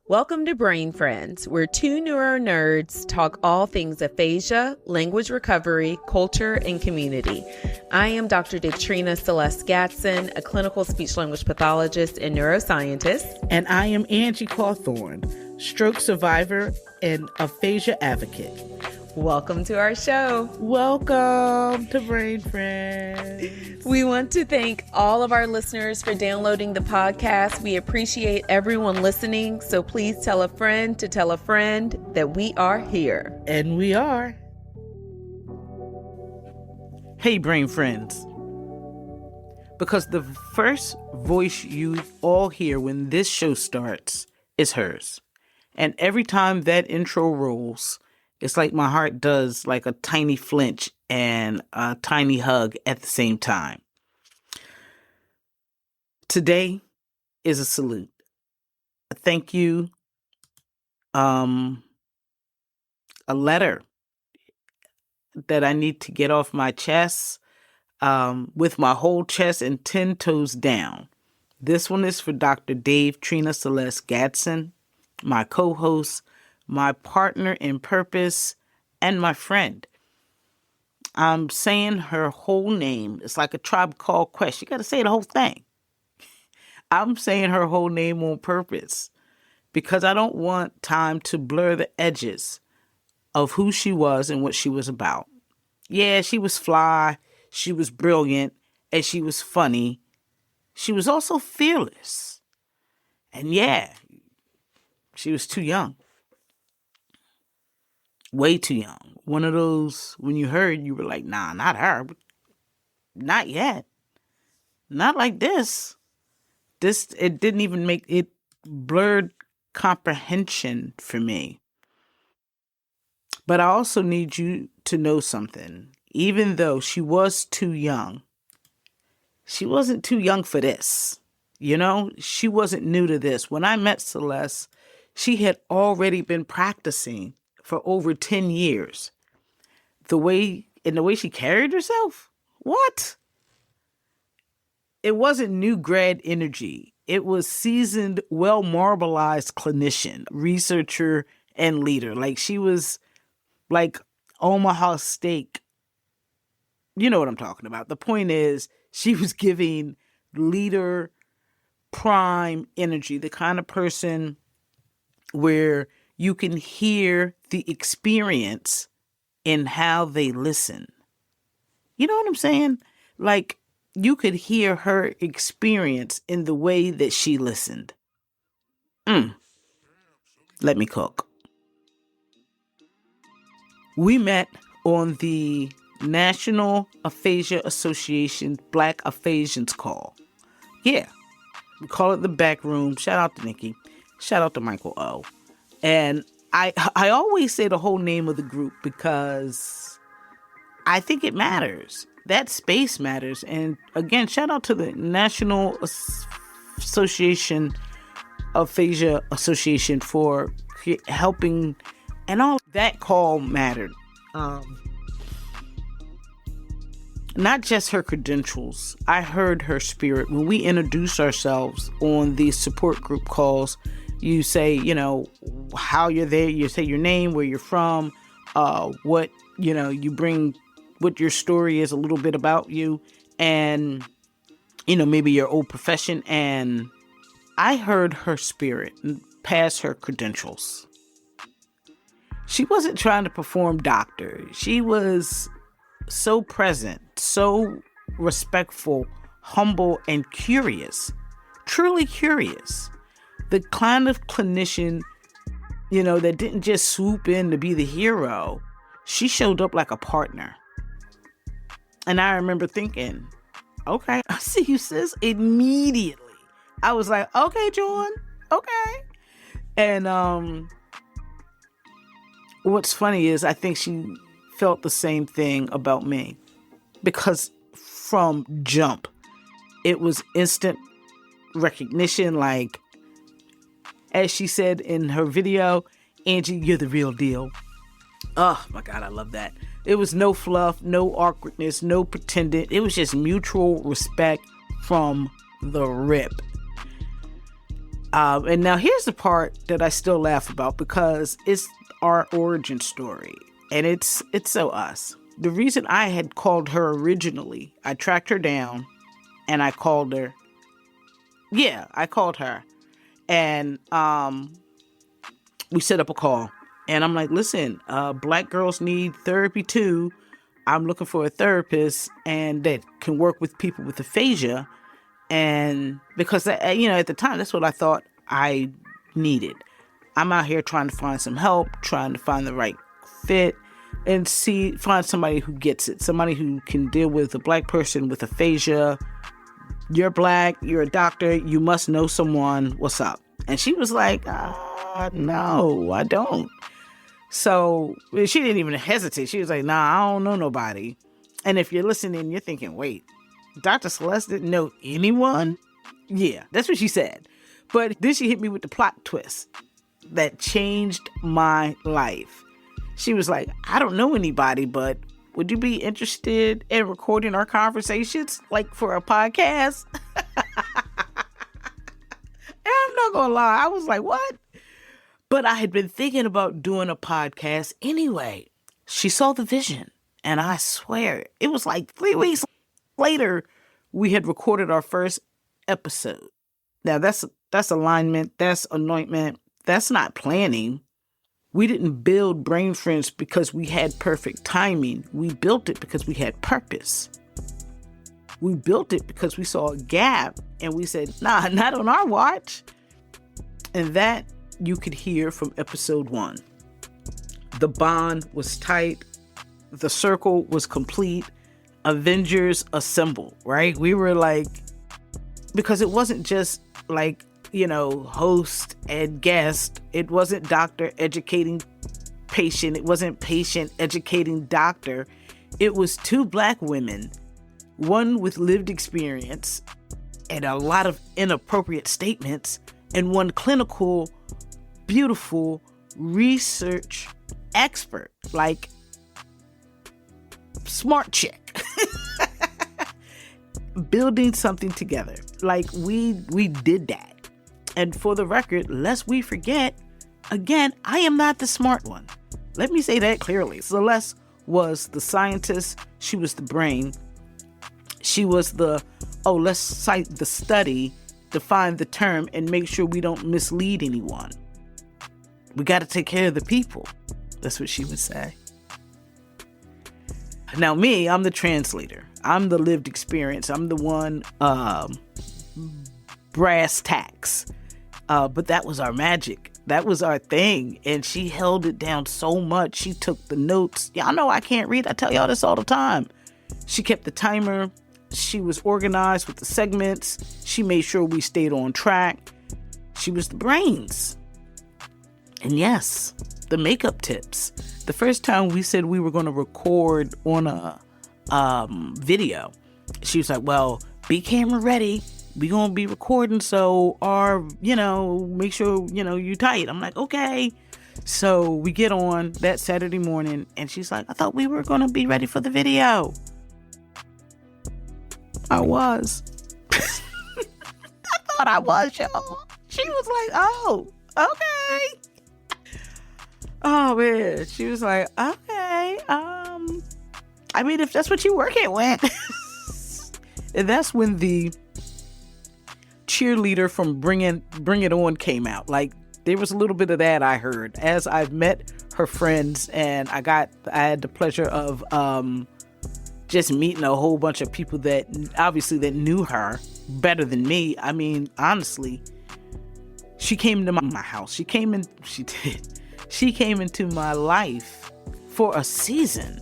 Welcome to Brain Friends, where two neuro nerds talk all things aphasia, language recovery, culture, and community. I am Dr. Dictrina Seles Gatson, a clinical speech-language pathologist and neuroscientist. And I am Angie Cawthorn, stroke survivor and aphasia advocate. Welcome to our show. Welcome to Brain Friends. We want to thank all of our listeners for downloading the podcast. We appreciate everyone listening, so please tell a friend to tell a friend that we are here. And we are. Hey, Brain Friends. Because the first voice you all hear when this show starts is hers. And every time that intro rolls, it's like my heart does like a tiny flinch and a tiny hug at the same time. Today is a salute. A thank you. A letter that I need to get off my chest with my whole chest and 10 toes down. This one is for Dr. Dave Trina Seles Gatson, my co-host, my partner in purpose, and my friend. I'm saying her whole name. It's like a Tribe Called Quest. You got to say the whole thing. I'm saying her whole name on purpose because I don't want time to blur the edges of who she was and what she was about. Yeah, she was fly, she was brilliant, and she was funny. She was also fearless. And yeah, she was too young. Way too young. One of those, when you heard, you were like, nah, not her. Not yet. Not like this. It didn't even make it blurred comprehension for me. But I also need you to know something. Even though she was too young, she wasn't too young for this. You know, she wasn't new to this. When I met Celeste, she had already been practicing for over 10 years. The way she carried herself? What? It wasn't new grad energy. It was seasoned, well-marbleized clinician, researcher, and leader. Like she was like Omaha Steak. You know what I'm talking about. The point is she was giving leader prime energy, the kind of person where you can hear the experience in how they listen. You know what I'm saying? Like, you could hear her experience in the way that she listened. Let me cook. We met on the National Aphasia Association Black Aphasians call. Yeah, we call it the back room. Shout out to Nikki. Shout out to Michael O. And I always say the whole name of the group because I think it matters. That space matters. And again, shout out to the National Association Aphasia Association for helping, and all that call mattered. Not just her credentials. I heard her spirit. When we introduce ourselves on these support group calls, you say, you know, how you're there. You say your name, where you're from, what, you know, you bring, what your story is, a little bit about you, and, you know, maybe your old profession. And I heard her spirit past her credentials. She wasn't trying to perform doctor. She was so present, so respectful, humble, and curious, truly curious. The kind of clinician, you know, that didn't just swoop in to be the hero. She showed up like a partner. And I remember thinking, okay, I see you, sis. Immediately. I was like, okay, John, okay. And what's funny is I think she felt the same thing about me. Because from jump, it was instant recognition, like, as she said in her video, Angie, you're the real deal. Oh my God, I love that. It was no fluff, no awkwardness, no pretending. It was just mutual respect from the rip. And now here's the part that I still laugh about because it's our origin story, and it's so us. The reason I had called her originally, I tracked her down and I called her. Yeah, I called her. And we set up a call. And I'm like, listen, Black girls need therapy too. I'm looking for a therapist and that can work with people with aphasia. And because, at the time, that's what I thought I needed. I'm out here trying to find some help, trying to find the right fit and find somebody who gets it. Somebody who can deal with a Black person with aphasia. You're Black, you're a doctor, you must know someone, what's up? And she was like, no, I don't. So she didn't even hesitate. She was like, nah, I don't know nobody. And if you're listening, you're thinking, wait, Dr. Celeste didn't know anyone? Yeah, that's what she said. But then she hit me with the plot twist that changed my life. She was like, I don't know anybody, but would you be interested in recording our conversations, like for a podcast? And I'm not gonna lie, I was like, what? But I had been thinking about doing a podcast anyway. She saw the vision, and I swear, it was like 3 weeks later, we had recorded our first episode. Now, that's alignment, that's anointment, that's not planning. We didn't build Brain Friends because we had perfect timing. We built it because we had purpose. We built it because we saw a gap, and we said, nah, not on our watch. And that you could hear from episode 1. The bond was tight. The circle was complete. Avengers assemble, right? We were like, because it wasn't just like, host and guest. It wasn't doctor educating patient. It wasn't patient educating doctor. It was 2 Black women, one with lived experience and a lot of inappropriate statements, and one clinical, beautiful research expert, like smart chick. Building something together. Like we did that. And for the record, lest we forget, again, I am not the smart one. Let me say that clearly. Celeste was the scientist. She was the brain. She was let's cite the study, define the term, and make sure we don't mislead anyone. We got to take care of the people. That's what she would say. Now me, I'm the translator. I'm the lived experience. I'm the one brass tacks. But that was our magic. That was our thing. And she held it down so much. She took the notes. Y'all know I can't read. I tell y'all this all the time. She kept the timer. She was organized with the segments. She made sure we stayed on track. She was the brains. And yes, the makeup tips. The first time we said we were going to record on a video, she was like, well, be camera ready. We going to be recording. So, make sure, you tight. I'm like, okay. So we get on that Saturday morning and she's like, I thought we were going to be ready for the video. I was. I thought I was, y'all. She was like, oh, okay. Oh man, she was like, okay, if that's what you working with. And that's when the cheerleader from Bring It On came out. Like, there was a little bit of that I heard as I've met her friends, and I had the pleasure of just meeting a whole bunch of people that knew her better than me. I mean, honestly, she came to my house. She came into my life for a season.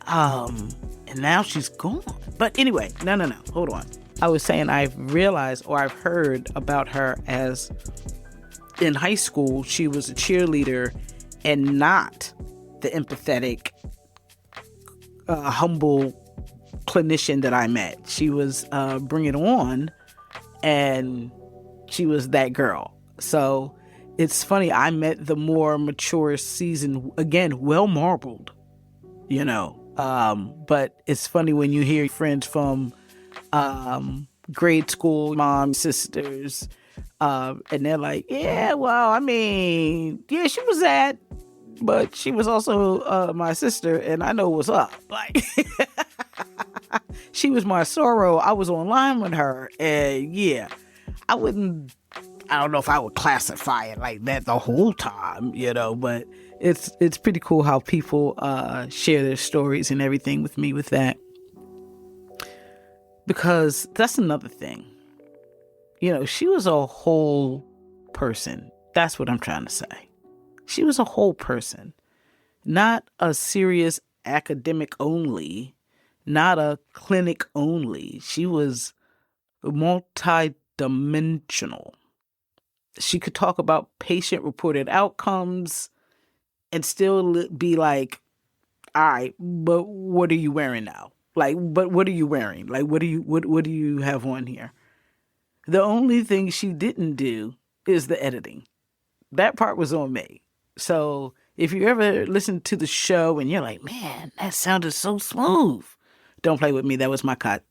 And now she's gone. But anyway, no. Hold on. I was saying I've realized, or I've heard about her as in high school, she was a cheerleader and not the empathetic, humble clinician that I met. She was Bring It On, and she was that girl. So it's funny, I met the more mature season, again, well marbled, but it's funny when you hear friends from grade school, mom, sisters, And they're like, yeah, well, I mean, yeah, she was that, but she was also my sister, and I know what's up. Like, she was my sorrow. I was online with her, and yeah, I don't know if I would classify it like that the whole time, but it's pretty cool how people share their stories and everything with me with that. Because that's another thing. She was a whole person. That's what I'm trying to say. She was a whole person. Not a serious academic only, not a clinic only. She was multidimensional. She could talk about patient-reported outcomes and still be like, all right, but what are you wearing now? Like, but what are you wearing? Like, what do you have on here? The only thing she didn't do is the editing. That part was on me. So if you ever listen to the show and you're like, man, that sounded so smooth, don't play with me. That was my cut.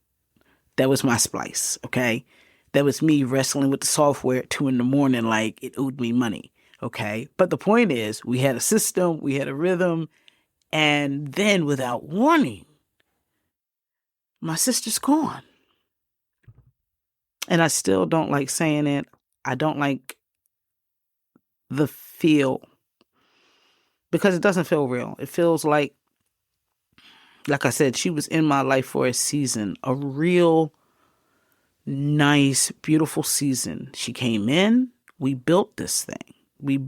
That was my splice, okay? That was me wrestling with the software at 2 a.m. like it owed me money, okay? But the point is, we had a system, we had a rhythm, and then without warning, my sister's gone. And I still don't like saying it. I don't like the feel, because it doesn't feel real. It feels like I said, she was in my life for a season, a real nice, beautiful season. She came in, we built this thing. We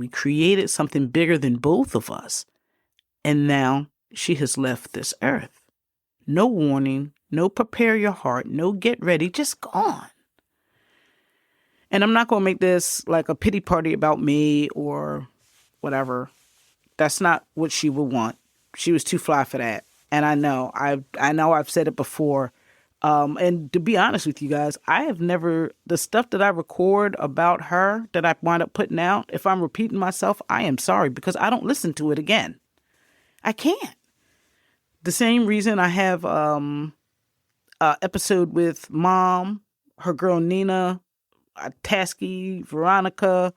created something bigger than both of us. And now she has left this earth. No warning, no prepare your heart, no get ready, just gone. And I'm not going to make this like a pity party about me or whatever. That's not what she would want. She was too fly for that. And I know I've said it before. And to be honest with you guys, I have never, the stuff that I record about her that I wind up putting out, if I'm repeating myself, I am sorry, because I don't listen to it again. I can't. The same reason I have an episode with Mom, her girl Nina, Tasky, Veronica,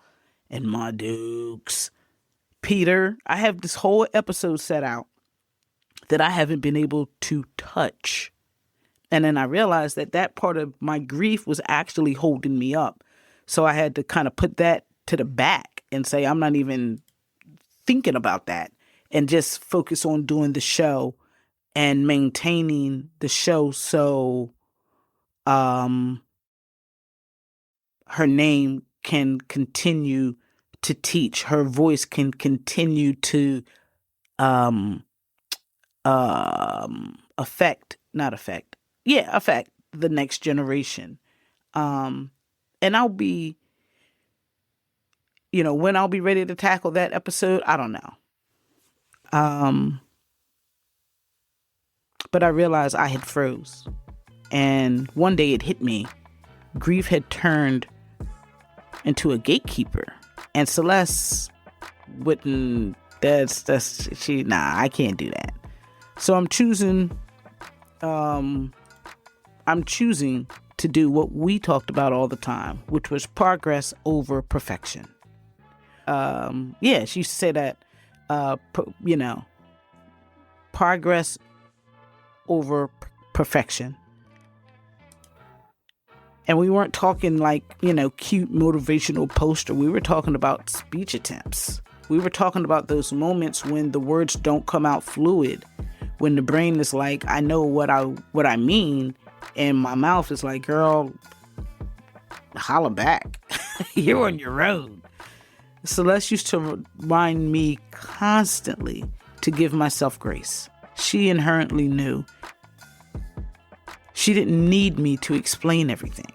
and my Dukes, Peter. I have this whole episode set out that I haven't been able to touch. And then I realized that part of my grief was actually holding me up. So I had to kind of put that to the back and say, I'm not even thinking about that, and just focus on doing the show and maintaining the show. So her name can continue to teach, her voice can continue to affect the next generation. And I'll be, when I'll be ready to tackle that episode, I don't know. But I realized I had froze. And one day it hit me. Grief had turned into a gatekeeper. And Seles wouldn't, I can't do that. So I'm choosing to do what we talked about all the time, which was progress over perfection. She used to say that, progress over perfection. And we weren't talking like, cute motivational poster. We were talking about speech attempts. We were talking about those moments when the words don't come out fluid, when the brain is like, I know what I mean, and my mouth is like, girl, holla back. You're on your own. Celeste used to remind me constantly to give myself grace. She inherently knew. She didn't need me to explain everything.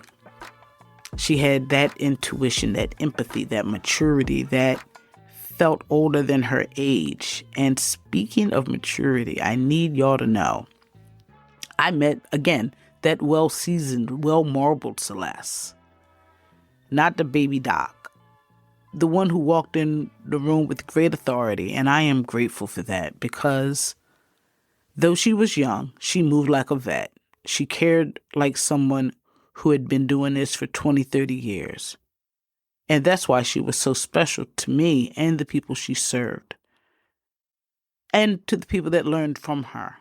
She had that intuition, that empathy, that maturity, that felt older than her age. And speaking of maturity, I need y'all to know, I met, again, that well-seasoned, well-marbled Celeste. Not the baby doc. The one who walked in the room with great authority. And I am grateful for that, because though she was young, she moved like a vet. She cared like someone who had been doing this for 20, 30 years. And that's why she was so special to me and the people she served, and to the people that learned from her.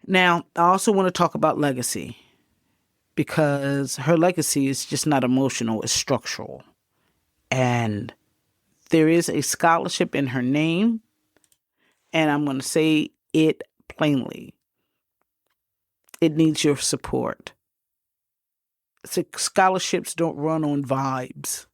Now, I also want to talk about legacy, because her legacy is just not emotional, it's structural. And there is a scholarship in her name, and I'm going to say it plainly. It needs your support. So scholarships don't run on vibes.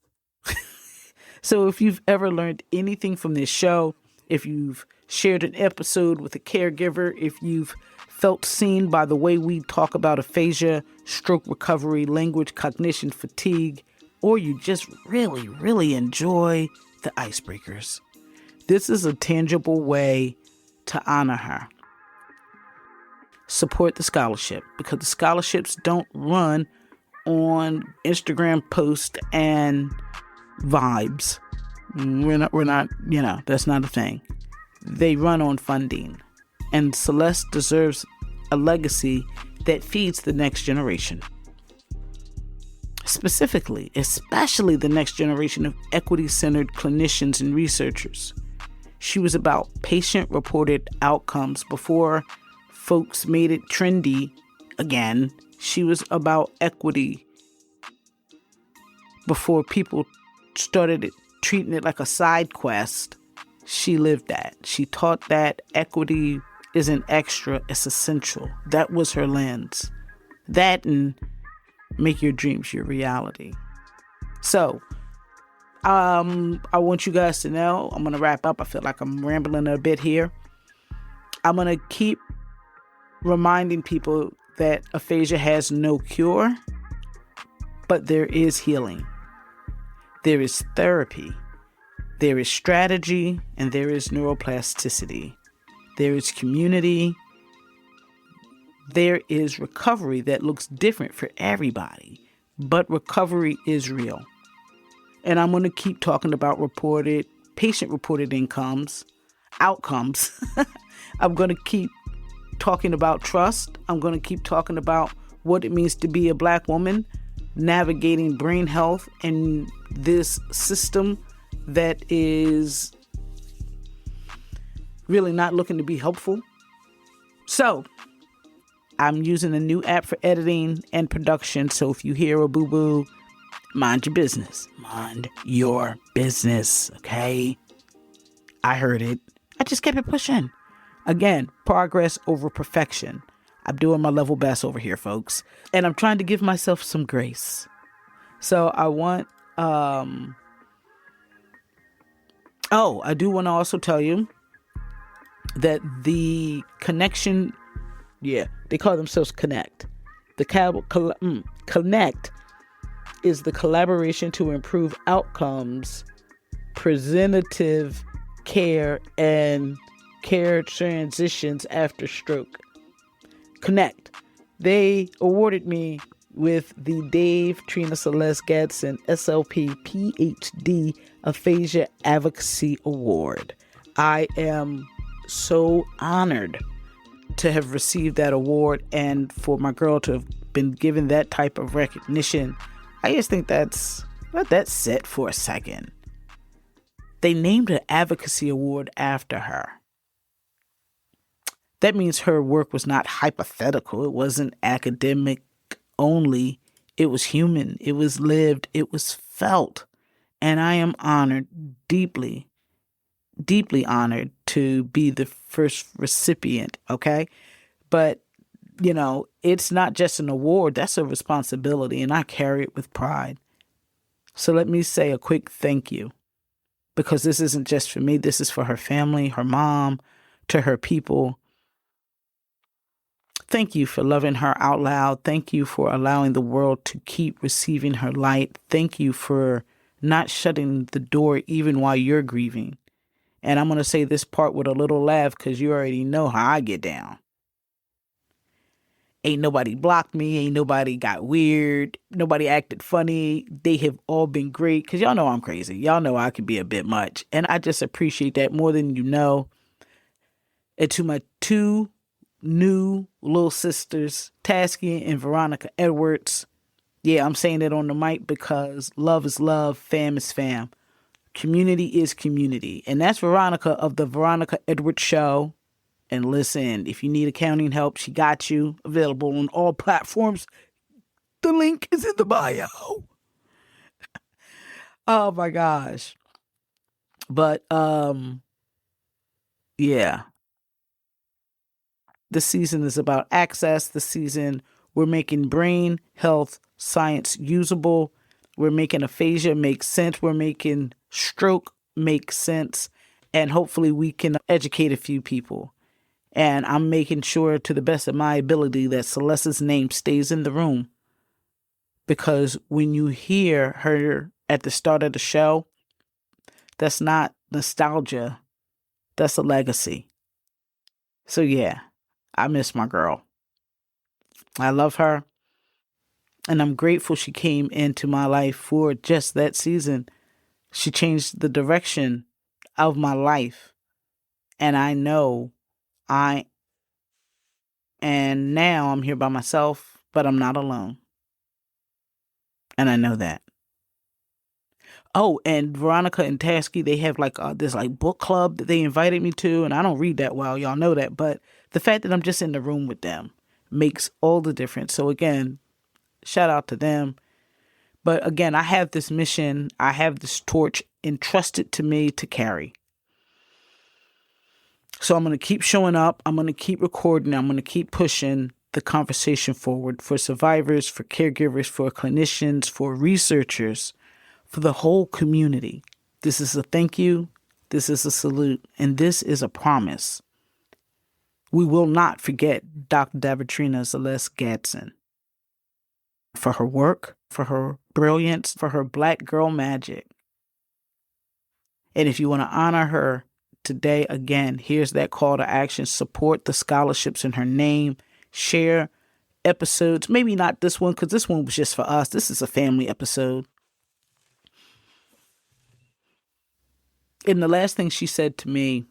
So if you've ever learned anything from this show, if you've shared an episode with a caregiver, if you've felt seen by the way we talk about aphasia, stroke recovery, language, cognition, fatigue, or you just really, really enjoy the icebreakers, this is a tangible way to honor her. Support the scholarship, because the scholarships don't run on Instagram posts and vibes. We're not, that's not a thing. They run on funding. And Celeste deserves a legacy that feeds the next generation. Especially the next generation of equity-centered clinicians and researchers. She was about patient-reported outcomes before folks made it trendy again. She was about equity before people started treating it like a side quest. She lived that. She taught that equity isn't extra, it's essential. That was her lens. That and make your dreams your reality. So, I want you guys to know, I'm going to wrap up. I feel like I'm rambling a bit here. I'm going to keep reminding people that aphasia has no cure, but there is healing. There is therapy. There is strategy, and there is neuroplasticity. There is community. There is recovery that looks different for everybody, but recovery is real. And I'm going to keep talking about patient-reported outcomes. I'm going to keep talking about trust. I'm going to keep talking about what it means to be a Black woman, navigating brain health in this system that is really not looking to be helpful. So, I'm using a new app for editing and production. So if you hear a boo-boo, mind your business. Mind your business, okay? I heard it. I just kept it pushing. Again, progress over perfection. I'm doing my level best over here, folks. And I'm trying to give myself some grace. So I want... I do want to also tell you that the connection... Yeah, they call themselves Connect. Connect is the collaboration to improve outcomes, preventative care, and care transitions after stroke. Connect. They awarded me with the Dave Trina Celeste Gadsden SLP PhD Aphasia Advocacy Award. I am so honored to have received that award, and for my girl to have been given that type of recognition. I just think let that sit for a second. They named an advocacy award after her. That means her work was not hypothetical. It wasn't academic only. It was human. It was lived. It was felt. And I am honored, deeply, deeply honored to be the first recipient, okay? But, it's not just an award. That's a responsibility, and I carry it with pride. So let me say a quick thank you, because this isn't just for me. This is for her family, her mom, to her people. Thank you for loving her out loud. Thank you for allowing the world to keep receiving her light. Thank you for not shutting the door even while you're grieving. And I'm going to say this part with a little laugh, because you already know how I get down. Ain't nobody blocked me. Ain't nobody got weird. Nobody acted funny. They have all been great, because y'all know I'm crazy. Y'all know I can be a bit much. And I just appreciate that more than you know. And to my two new little sisters, Tasky and Veronica Edwards. Yeah, I'm saying it on the mic because love is love, fam is fam. Community is community. And that's Veronica of the Veronica Edwards Show. And listen, if you need accounting help, she got you. Available on all platforms. The link is in the bio. Oh my gosh. But yeah. This season is about access. This season we're making brain health science usable. We're making aphasia make sense. We're making stroke make sense. And hopefully we can educate a few people. And I'm making sure to the best of my ability that Celeste's name stays in the room. Because when you hear her at the start of the show, that's not nostalgia. That's a legacy. So yeah, I miss my girl. I love her. And I'm grateful she came into my life for just that season. She changed the direction of my life. And I know and now I'm here by myself, but I'm not alone. And I know that. Oh, and Veronica and Tasky, they have like this like book club that they invited me to, and I don't read that well, y'all know that, but the fact that I'm just in the room with them makes all the difference. So again, shout out to them. But again, I have this mission, I have this torch entrusted to me to carry. So I'm going to keep showing up, I'm going to keep recording, I'm going to keep pushing the conversation forward for survivors, for caregivers, for clinicians, for researchers, for the whole community. This is a thank you, this is a salute, and this is a promise. We will not forget Dr. Davitrina Celeste Gadsden for her work, for her brilliance, for her Black girl magic. And if you want to honor her today, again, here's that call to action. Support the scholarships in her name. Share episodes. Maybe not this one, because this one was just for us. This is a family episode. And the last thing she said to me,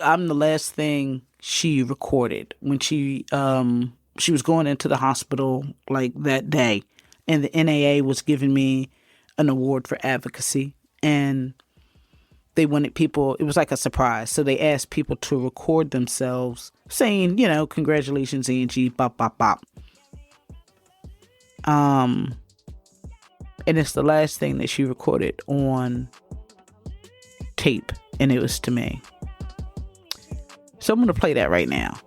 I'm the last thing she recorded when she was going into the hospital like that day. And the NAA was giving me an award for advocacy. And they wanted people, it was like a surprise. So they asked people to record themselves saying, congratulations, Angie, bop, bop, bop. And it's the last thing that she recorded on tape, and it was to me. So I'm going to play that right now.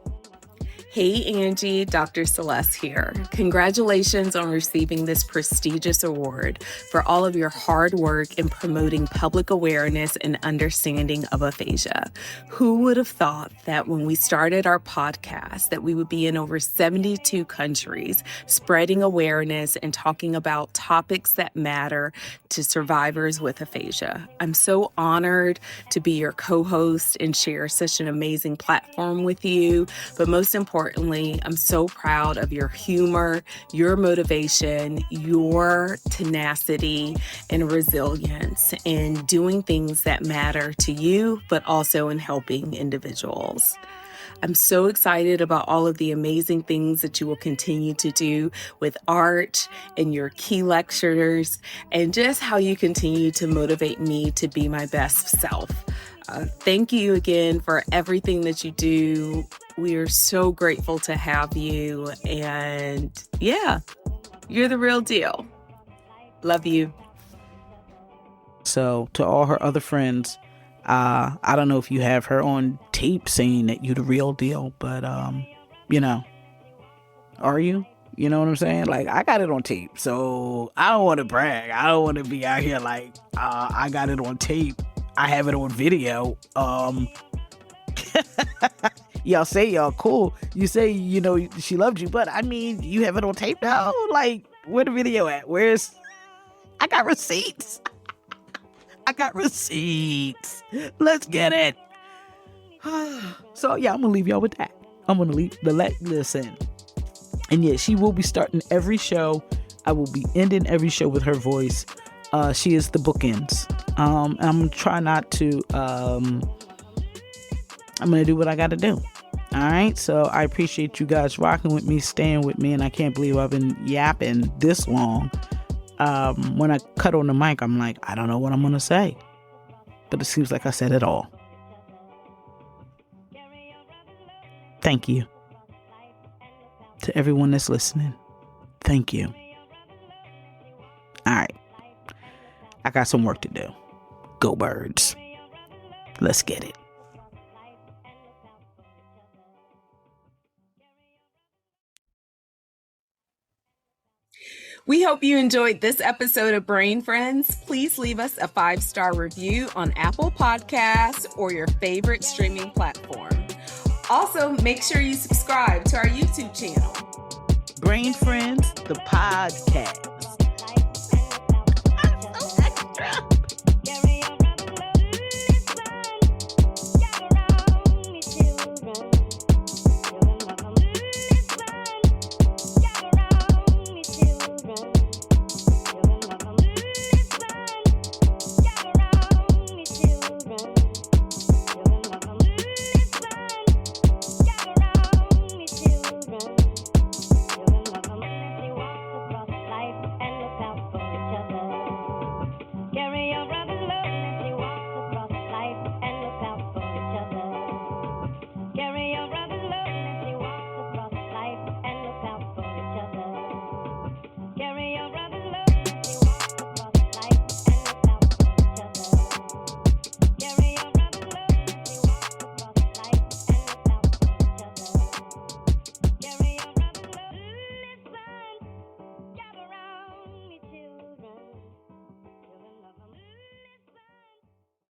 Hey Angie, Dr. Seles here. Congratulations on receiving this prestigious award for all of your hard work in promoting public awareness and understanding of aphasia. Who would have thought that when we started our podcast that we would be in over 72 countries spreading awareness and talking about topics that matter to survivors with aphasia. I'm so honored to be your co-host and share such an amazing platform with you, but most importantly, I'm so proud of your humor, your motivation, your tenacity, and resilience in doing things that matter to you, but also in helping individuals. I'm so excited about all of the amazing things that you will continue to do with art and your key lectures, and just how you continue to motivate me to be my best self. Thank you again for everything that you do. We are so grateful to have you. And yeah, you're the real deal. Love you. So to all her other friends, I don't know if you have her on tape saying that you the real deal, but, are you? You know what I'm saying? Like, I got it on tape, so I don't want to brag. I don't want to be out here like, I got it on tape. I have it on video. Y'all say y'all cool. You say, she loved you, but I mean, you have it on tape now? Like, where the video at? I got receipts. Let's get it. So yeah, I'm gonna leave y'all with that. I'm gonna listen. And yeah, she will be starting every show. I will be ending every show with her voice. She is the bookends. I'm gonna try not to. I'm gonna do what I gotta do. All right, so I appreciate you guys rocking with me, staying with me, and I can't believe I've been yapping this long. When I cut on the mic, I'm like, I don't know what I'm going to say, but it seems like I said it all. Thank you to everyone that's listening. Thank you. All right, I got some work to do. Go Birds. Let's get it. We hope you enjoyed this episode of Brain Friends. Please leave us a 5-star review on Apple Podcasts or your favorite streaming platform. Also, make sure you subscribe to our YouTube channel. Brain Friends, the podcast.